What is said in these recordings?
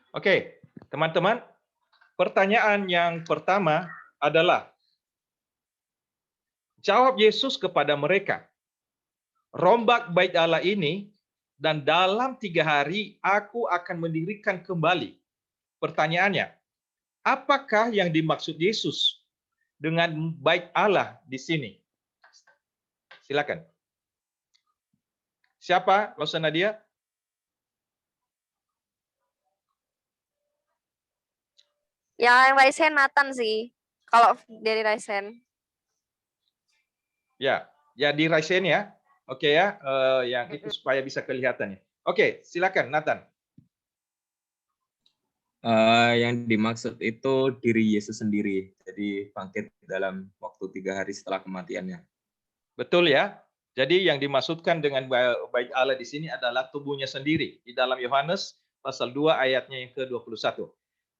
Oke, teman-teman, pertanyaan yang pertama adalah, jawab Yesus kepada mereka, rombak bait Allah ini, dan dalam 3 hari aku akan mendirikan kembali. Pertanyaannya, apakah yang dimaksud Yesus dengan bait Allah di sini? Silakan. Siapa, Lausa Nadia? Yang Raisen Nathan sih. Kalau dari Raisen. Ya, ya di Raisen ya. Oke ya, yang itu supaya bisa kelihatan ya. Oke, silakan Nathan. Yang dimaksud itu diri Yesus sendiri, jadi bangkit dalam waktu 3 hari setelah kematiannya. Betul ya. Jadi yang dimaksudkan dengan bait Allah di sini adalah tubuhnya sendiri. Di dalam Yohanes pasal 2 ayatnya yang ke-21.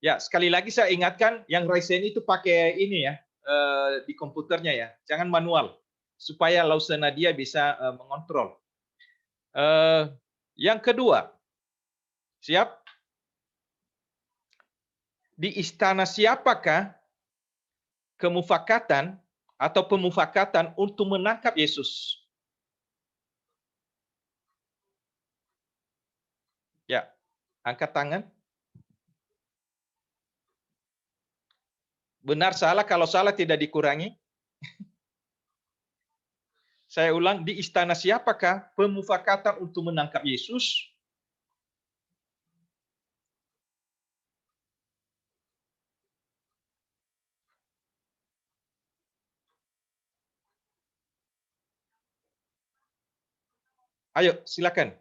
Ya, sekali lagi saya ingatkan yang Raisen itu pakai ini ya, di komputernya ya. Jangan manual supaya Lausa Nadia bisa mengontrol. Yang kedua, siap? Di istana siapakah kemufakatan atau pemufakatan untuk menangkap Yesus? Ya, angkat tangan. Benar salah, kalau salah tidak dikurangi. Saya ulang, di istana siapakah pemufakatan untuk menangkap Yesus? Ayo, silakan.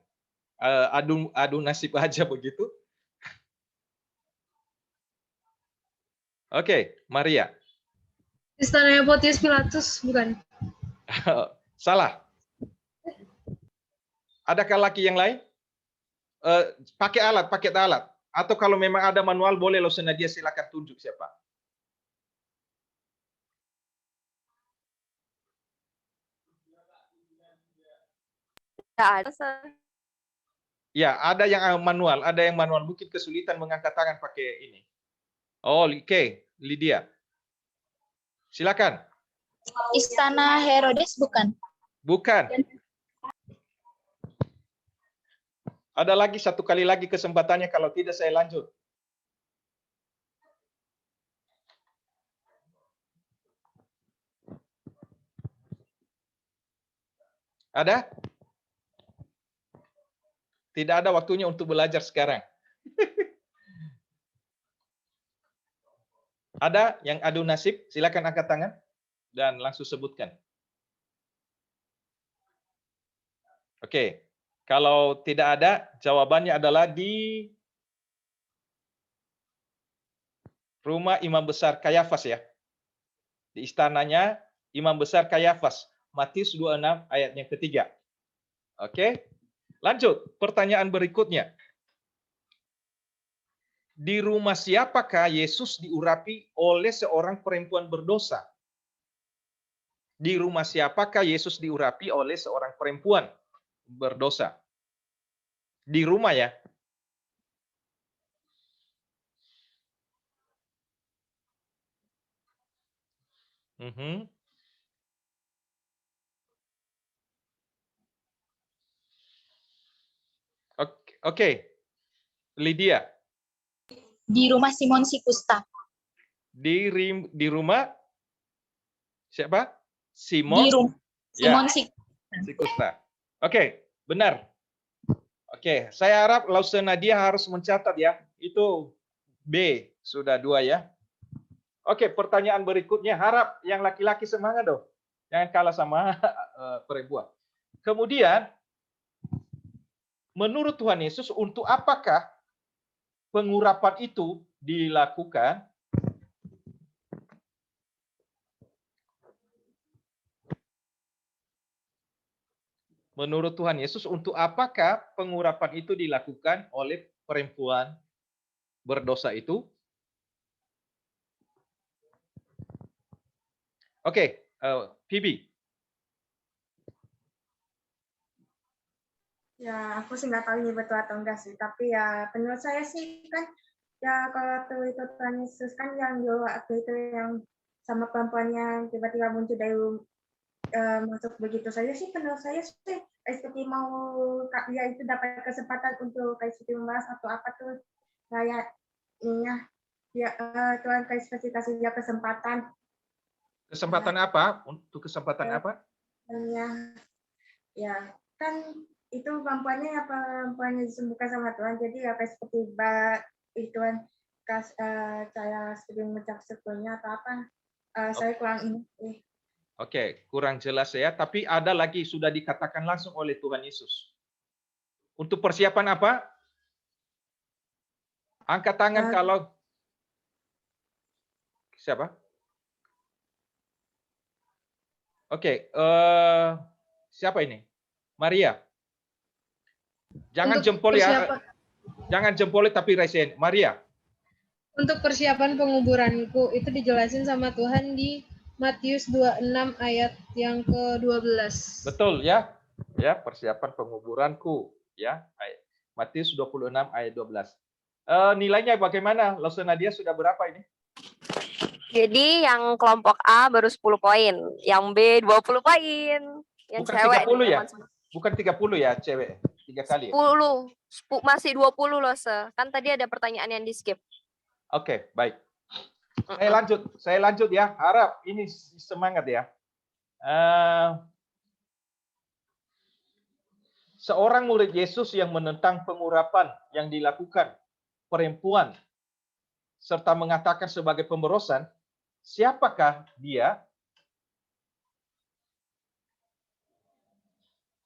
Adu nasib aja begitu. Oke, Maria. Istana Pontius Pilatus, bukan? Salah. Adakah laki yang lain? Pakai alat. Atau kalau memang ada manual, boleh Lausa Nadia silakan tunjuk siapa. Ya, ada. Ya, ada yang manual. Mungkin kesulitan mengangkat tangan pakai ini. Oh, oke, Lydia. Silakan. Istana Herodes, bukan? Bukan. Ada lagi satu kali lagi kesempatannya, kalau tidak saya lanjut. Ada? Tidak ada waktunya untuk belajar sekarang. Ada yang adu nasib? Silakan angkat tangan dan langsung sebutkan. Oke. Kalau tidak ada, jawabannya adalah di rumah Imam Besar Kayafas ya. Di istananya Imam Besar Kayafas. Matius 26 ayat yang ketiga. Oke. Lanjut, pertanyaan berikutnya. Di rumah siapakah Yesus diurapi oleh seorang perempuan berdosa? Di rumah siapakah Yesus diurapi oleh seorang perempuan berdosa? Di rumah ya. Oke. Lydia. Di rumah Simon si Kusta. Di rumah siapa? Simon. Di rumah Simon Ya, si Kusta. Oke, benar. Oke, saya harap Lausa Nadia harus mencatat ya. Itu B, sudah 2 ya. Oke, pertanyaan berikutnya, harap yang laki-laki semangat dong. Jangan kalah sama perempuan. Kemudian, menurut Tuhan Yesus, untuk apakah pengurapan itu dilakukan? Menurut Tuhan Yesus, untuk apakah pengurapan itu dilakukan oleh perempuan berdosa itu? Oke, Phoebe. Ya, aku sih nggak tahu ini betul atau enggak sih. Tapi ya, menurut saya sih kan Ya kalau waktu itu Tuhan Yesus kan yang di waktu itu yang sama perempuannya tiba-tiba muncul dari masuk begitu saja sih, menurut saya sih seperti mau dia itu dapat kesempatan untuk kayak seperti membahas atau apa tuh kayak ya Tuhan kasih dia kesempatan. Kesempatan apa? Untuk kesempatan apa? Ya kan itu perempuannya disembuhkan sama Tuhan, jadi ya kayak seperti Tuhan saya seperti mengucap syukurnya atau apa. Saya kurang ini. Oke, kurang jelas ya. Tapi ada lagi sudah dikatakan langsung oleh Tuhan Yesus. Untuk persiapan apa? Angkat tangan kalau siapa? Oke, siapa ini? Maria. Jangan Untuk jempol ya. persiapan- Jangan jempol tapi raisen. Maria. Untuk persiapan penguburanku itu dijelasin sama Tuhan di Matius 26 ayat yang ke-12. Betul ya. Ya, persiapan penguburanku ya. Matius 26 ayat 12. Nilainya bagaimana? Lausa Nadia sudah berapa ini? Jadi yang kelompok A baru 10 poin, yang B 20 poin. Yang Bukan cewek 30 nih, ya? teman-teman. Bukan 30 ya cewek. 3 kali. 10. Masih 20 loh, Kan tadi ada pertanyaan yang di-skip. Oke, baik. Saya lanjut ya. Harap ini semangat ya. Seorang murid Yesus yang menentang pengurapan yang dilakukan perempuan serta mengatakan sebagai pemborosan, siapakah dia?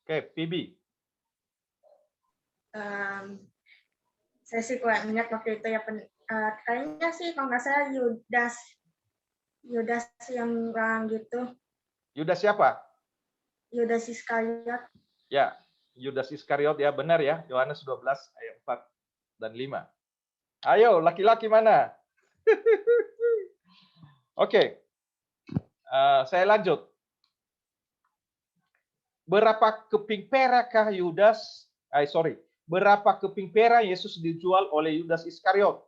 Oke, Phoebe. Saya sih kurang ingat waktu itu ya, kayaknya sih kalau nggak salah Yudas yang orang gitu. Yudas siapa? Yudas Iskariot. Ya, Yudas Iskariot ya, benar ya. Yohanes 12 ayat 4 dan 5. Ayo, laki-laki mana? Oke. Saya lanjut. Berapa keping perakkah Yudas? Berapa keping perak Yesus dijual oleh Yudas Iskariot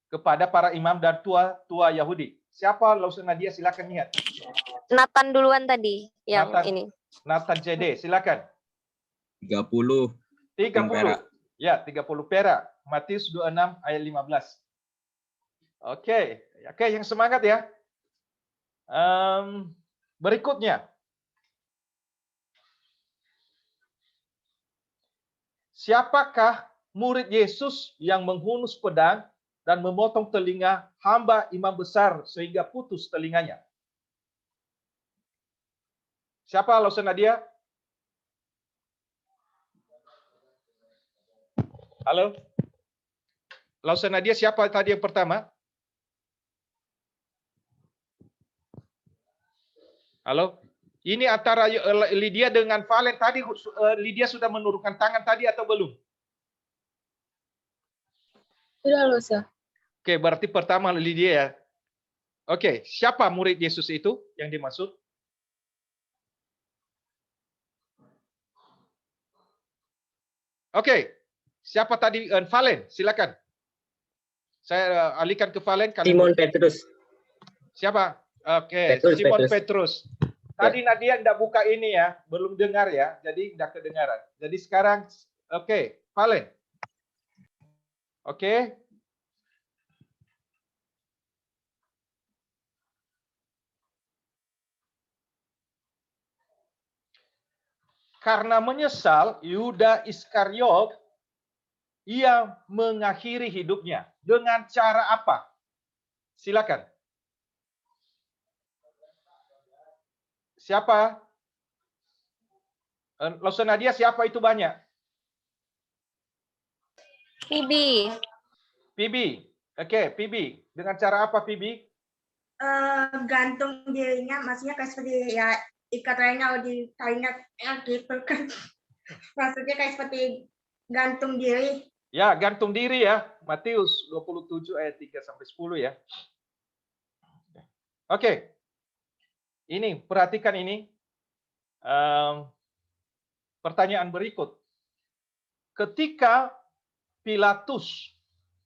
kepada para imam dan tua Yahudi? Siapa? Lausa Nadia, silakan lihat. Nathan duluan tadi yang Nathan. ini. Nathan JD, silakan. 30. 30. perak. Ya, 30 perak. Matius 26 ayat 15. Oke, yang semangat ya. Berikutnya. Siapakah murid Yesus yang menghunus pedang dan memotong telinga hamba imam besar sehingga putus telinganya? Siapa, Lausa Nadia? Halo? Lausa Nadia, siapa tadi yang pertama? Halo? Ini antara Lydia dengan Valen tadi. Lydia sudah menurunkan tangan tadi atau belum? Sudah loh, Sa. Oke, berarti pertama Lydia ya. Oke, siapa murid Yesus itu yang dimaksud? Oke, siapa tadi? Valen, silakan. Saya alihkan ke Valen. Simon Petrus. Siapa? Oke, Simon Petrus. Tadi Nadia tidak buka ini ya, belum dengar ya, jadi tidak kedengaran. Jadi sekarang, oke, Valen. Oke. Karena menyesal, Yudas Iskariot, ia mengakhiri hidupnya. Dengan cara apa? Silakan. Siapa? Lausa Nadia, siapa itu banyak? Phoebe. Oke, Phoebe. Dengan cara apa, Phoebe? Gantung dirinya, maksudnya kayak seperti ya ikat lainnya di talinya gitu kan. Maksudnya kayak seperti gantung diri. Ya, gantung diri ya. Matius 27 ayat 3 sampai 10 ya. Oke. Ini, perhatikan ini. Pertanyaan berikut. Ketika Pilatus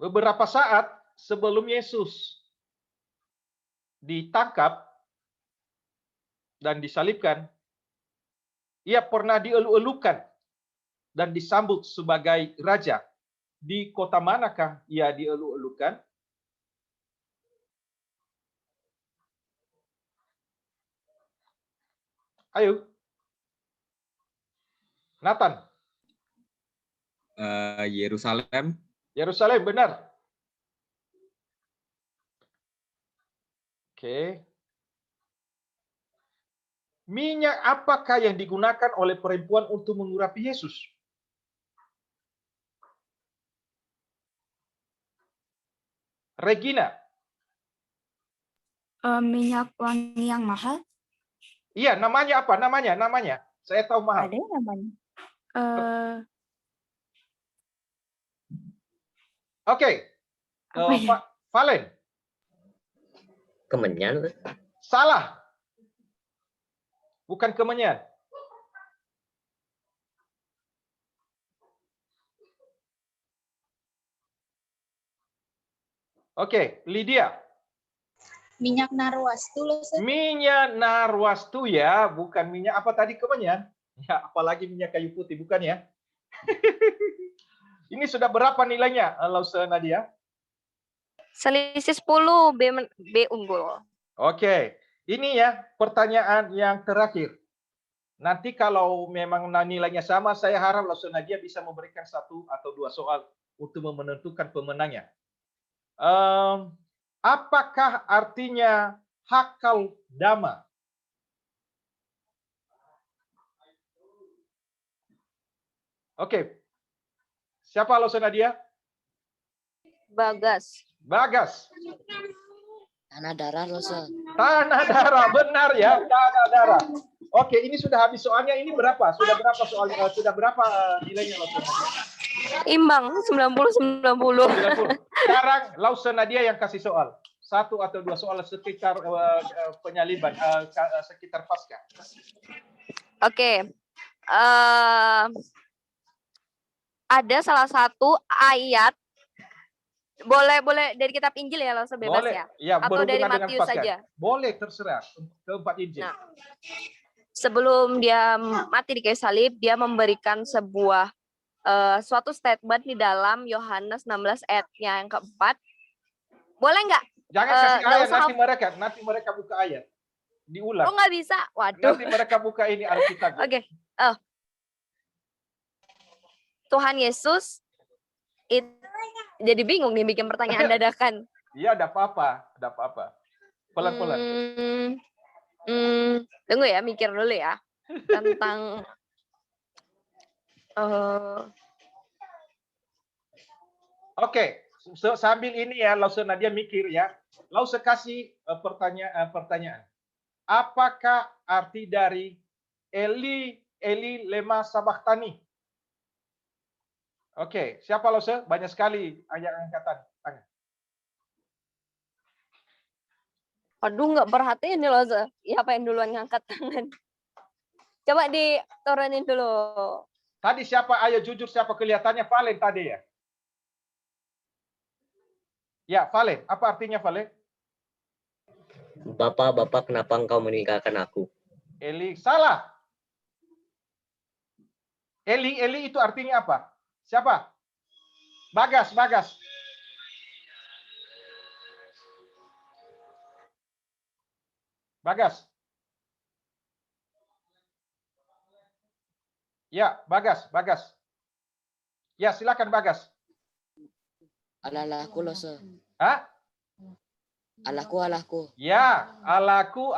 beberapa saat sebelum Yesus ditangkap dan disalibkan, ia pernah dielu-elukan dan disambut sebagai raja. Di kota manakah ia dielu-elukan? Ayo. Nathan. Yerusalem. Yerusalem, benar. Oke. Minyak apakah yang digunakan oleh perempuan untuk mengurapi Yesus? Regina. Minyak wangi yang mahal. Iya, namanya apa? Namanya. Saya tahu mahal. Ada namanya. Oke. Apa ya? Valen. Kemenyan. Salah. Bukan kemenyan. Oke, Lydia. Minyak narwastu loh, Sir. Minyak narwastu ya, bukan minyak apa tadi kemenyan? Ya, apalagi minyak kayu putih, bukan ya? Ini sudah berapa nilainya, Lausa Nadia? Selisih 10, B unggul. Oke, ini ya pertanyaan yang terakhir. Nanti kalau memang nilainya sama, saya harap Lausa Nadia bisa memberikan 1 atau 2 soal untuk menentukan pemenangnya. Apakah artinya hakal dama? Oke. Siapa Lausa Nadia? Bagas. Bagas. Tanah darah loh, Sir. Tanah darah, benar ya, tanah darah. Oke, ini sudah habis soalnya. Ini berapa? Sudah berapa soalnya? Sudah berapa nilainya Lausa Nadia? Imbang 90. Sekarang Lausa Nadia yang kasih soal. 1 atau 2 soal sekitar penyaliban, sekitar pasca. Oke. Ada salah satu ayat, boleh dari kitab Injil ya, Lausa, bebas Boleh. ya? Ya, Atau dari berhubungan dengan Matius Paskah. saja? Boleh, terserah. Keempat Injil. Nah, sebelum dia mati di kayu salib, dia memberikan sebuah suatu statement di dalam Yohanes 16 ayat yang keempat. Boleh nggak? Jangan kasih nggak ayat, usah nanti mereka buka ayat. Diulang. Oh, nggak bisa? Waduh. Nanti mereka buka ini Alkitab. Oke. Tuhan Yesus, jadi bingung nih bikin pertanyaan dadakan. Iya, ada apa-apa. Pelan-pelan. Tunggu ya, mikir dulu ya. Tentang Oke, sambil ini ya, Lausa Nadia mikir ya. Lausa kasih pertanyaan. Apakah arti dari Eli lema sabachthani? Oke, siapa Lausa? Banyak sekali ayat angkatan tangan. Aduh, nggak perhatiin nih loh, siapa yang duluan ngangkat tangan. Coba diturunin dulu. Tadi siapa? Ayo jujur, siapa kelihatannya? Valen tadi ya? Ya, Valen. Apa artinya Valen? Bapak, kenapa engkau meninggalkan aku? Eli, salah. Eli itu artinya apa? Siapa? Bagas. Bagas. Ya, Bagas. Ya, silakan Bagas. Allahku loh, Sir. Hah? Allahku. Ya, Allahku,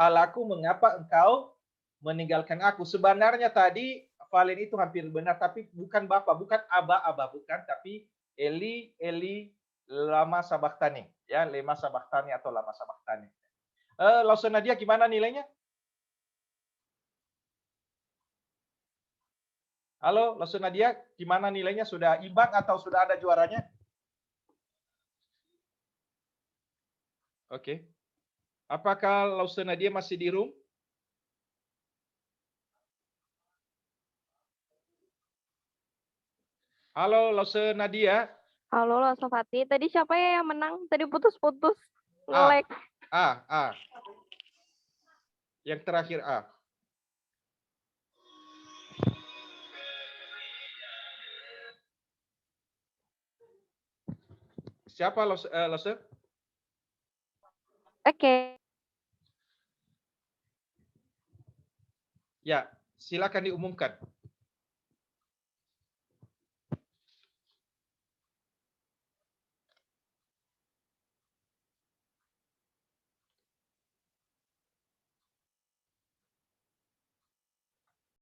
mengapa engkau meninggalkan aku? Sebenarnya tadi Valen itu hampir benar, tapi bukan Bapak, bukan Aba, bukan, tapi Eli lama sabachthani. Ya, lema sabachthani atau lama sabachthani. Lausa Nadia gimana nilainya? Halo, Lausa Nadia, gimana nilainya? Sudah imbang atau sudah ada juaranya? Oke. Apakah Lausa Nadia masih di room? Halo, Lausa Nadia. Halo Loh Sofati, tadi siapa ya yang menang? Tadi putus-putus. A. Nge-lag. A. Yang terakhir A. Siapa Lose? Oke. Ya, silakan diumumkan.